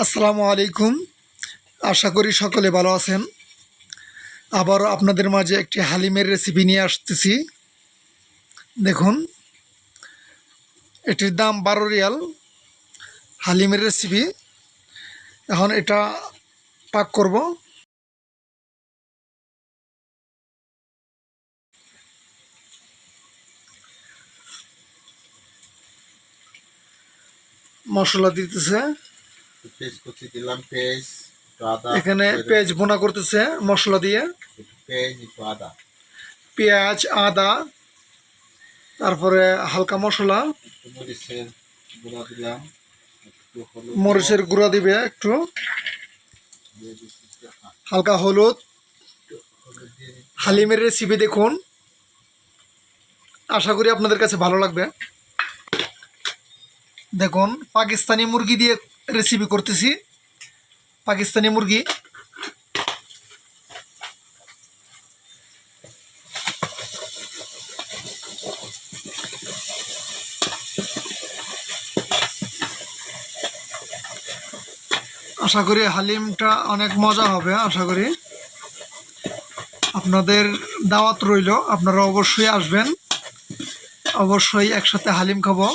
আসসালামু আলাইকুম। আশা করি সকলে ভালো আছেন। আবারও আপনাদের মাঝে একটি হালিমের রেসিপি নিয়ে আসতেছি। দেখুন, এটির দাম 12 রিয়াল। হালিমের রেসিপি। এখন এটা পাক করব। মশলা দিতেছে, পেঁয়াজ কুচি দিলাম, পেঁয়াজ একটু আদা, এখানে পেঁয়াজ বোনা করতেছে মশলা দিয়ে। পেঁয়াজ একটু আদা, পেঁয়াজ, আদা, তারপরে হালকা মশলা, একটু মরিচের গুঁড়া দিলাম, একটু হলুদ মরিচের গুঁড়া দিবে, একটু দিয়ে দিচ্ছি, হালকা হলুদ। হলুদ দিয়ে দিচ্ছি। হালিমের রেসিপি দেখুন, আশা করি আপনাদের কাছে ভালো লাগবে। দেখুন, পাকিস্তানি মুরগি দিয়ে রেসিপি করতেছি। পাকিস্তানি মুরগি। আশা করি হালিমটা অনেক মজা হবে। আশা করি আপনাদের দাওয়াত রইল, আপনারা অবশ্যই আসবেন, অবশ্যই একসাথে হালিম খাবো।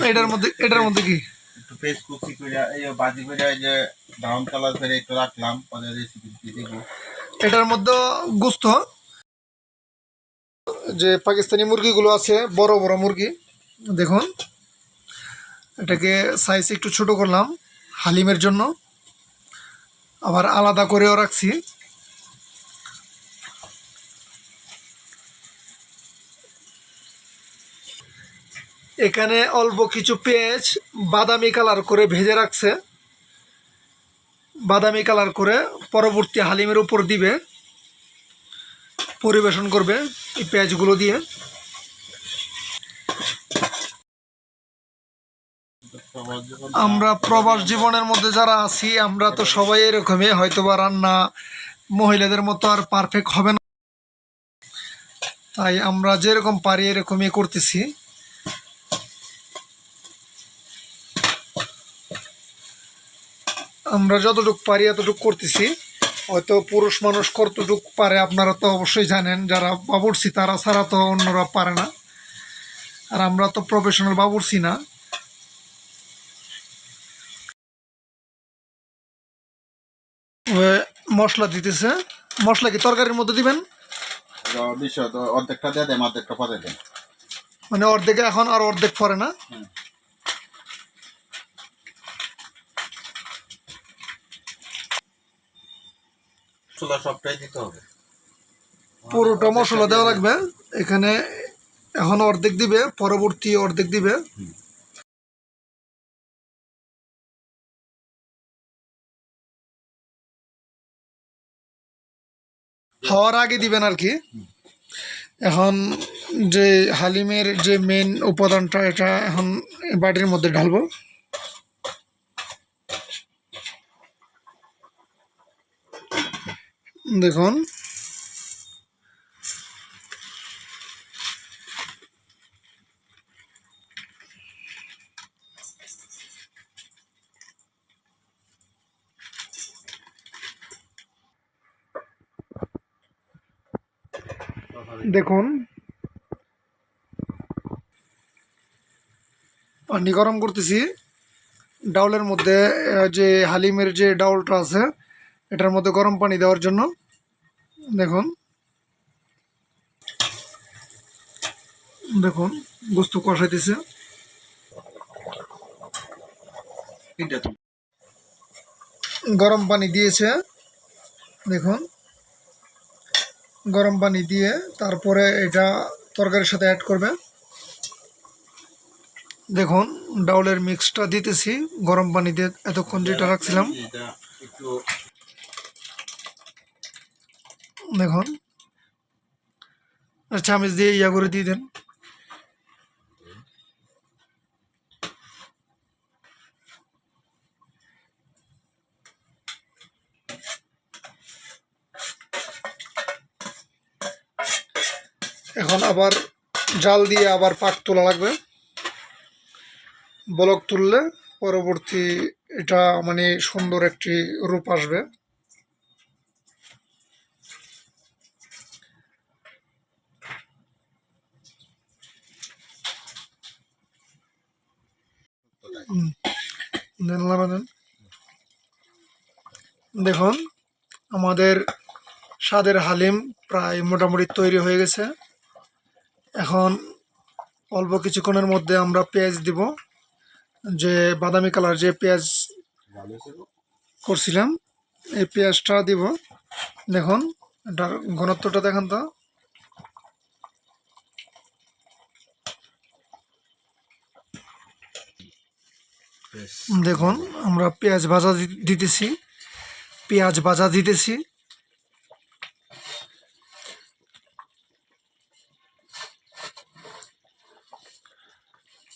এটার মধ্যে কি একটু পেঁয়াজ কুচি করে এই বাজি করে এই যে ব্রাউন কালার করে একটু রাখলাম, পরে রেসিপি দিয়ে দিব। এটার মধ্যে গোস্ত, যে পাকিস্তানি মুরগিগুলো আছে, বড় বড় মুরগি। দেখুন, এটাকে সাইজ একটু ছোট করলাম হালিমের জন্য, আবার আলাদা করেও রাখছি। এখানে অল্প কিছু পেঁয়াজ বাদামি কালার করে ভেজে রাখছে। বাদামি কালার করে পরবর্তী হালিমের উপর দিবে, পরিবেশন করবে এই পেঁয়াজগুলো দিয়ে। আমরা প্রবাস জীবনের মধ্যে যারা আছি, আমরা তো সবাই এরকমই, হয়তোবা রান্না মহিলাদের মতো আর পারফেক্ট হবে না, তাই আমরা যেরকম পারি এরকমই করতেছি। আমরা যতটুকু পারি এতটুকু করতেছি। হয়তো পুরুষ মানুষ কতটুকু পারে আপনারা তো অবশ্যই জানেন, যারা বাবুর্চি তারা ছাড়া তো অন্যরা পারে না। আর আমরা তো প্রফেশনাল বাবুর্চি না। মশলা দিতেছে। মশলা কি তরকারির মধ্যে দিবেন? অর্ধেকটা দিয়ে দেন, অর্ধেকটা পরে দেন। মানে অর্ধেকে এখন আর অর্ধেক পরে না? চুলা সবটাই দিতে হবে, পুরোটা মশলা দেওয়া লাগবে এখানে। এখন অর্ধেক দিবে, পরবর্তী অর্ধেক দিবে। হওয়ার আগে দিবেন আর কি। এখন যে হালিমের যে মেন উপাদানটা, এটা এখন বাটির মধ্যে ঢালবো। দেখুন, দেখুন পানি গরম করতেছি ডাউলের মধ্যে। যে হালিমের যে ডাউলটা আছে, এটার মধ্যে গরম পানি দেওয়ার জন্য। দেখুন, দেখুন গোস্ত কষাইতেছে। গরম পানি দিয়েছে। দেখুন, গরম পানি দিয়ে তারপরে এটা তরকারির সাথে অ্যাড করবে। দেখুন, ডাউলের মিক্সটা দিতেছি গরম পানি দিয়ে, এতক্ষণ যেটা রাখছিলাম। দেখুন, চামচ দিয়ে ইয়া করে দিয়ে দেন। এখন আবার জাল দিয়ে আবার পাক তোলা লাগবে। বলক তুললে পরবর্তী এটা মানে সুন্দর একটি রূপ আসবে। দেন লাগাবেন। দেখুন আমাদের স্বাদের হালিম প্রায় মোটামুটি তৈরি হয়ে গেছে। এখন অল্প কিছুক্ষণের মধ্যে আমরা পেঁয়াজ দিব, যে বাদামি কালার যে পেঁয়াজ করছিলাম এই পেঁয়াজটা দিব। দেখুন এটার ঘনত্বটা দেখেন তো। দেখুন আমরা পেঁয়াজ ভাজা দিতেছি, পেঁয়াজ ভাজা দিতেছি।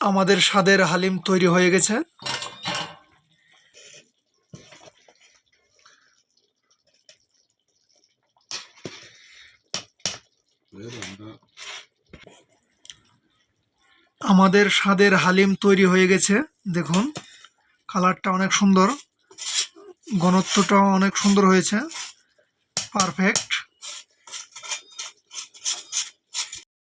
আমাদের স্বাদের হালিম তৈরি হয়ে গেছে। আমাদের স্বাদের হালিম তৈরি হয়ে গেছে। দেখুন কালারটা অনেক সুন্দর, ঘনত্বটাও অনেক সুন্দর হয়েছে, পারফেক্ট।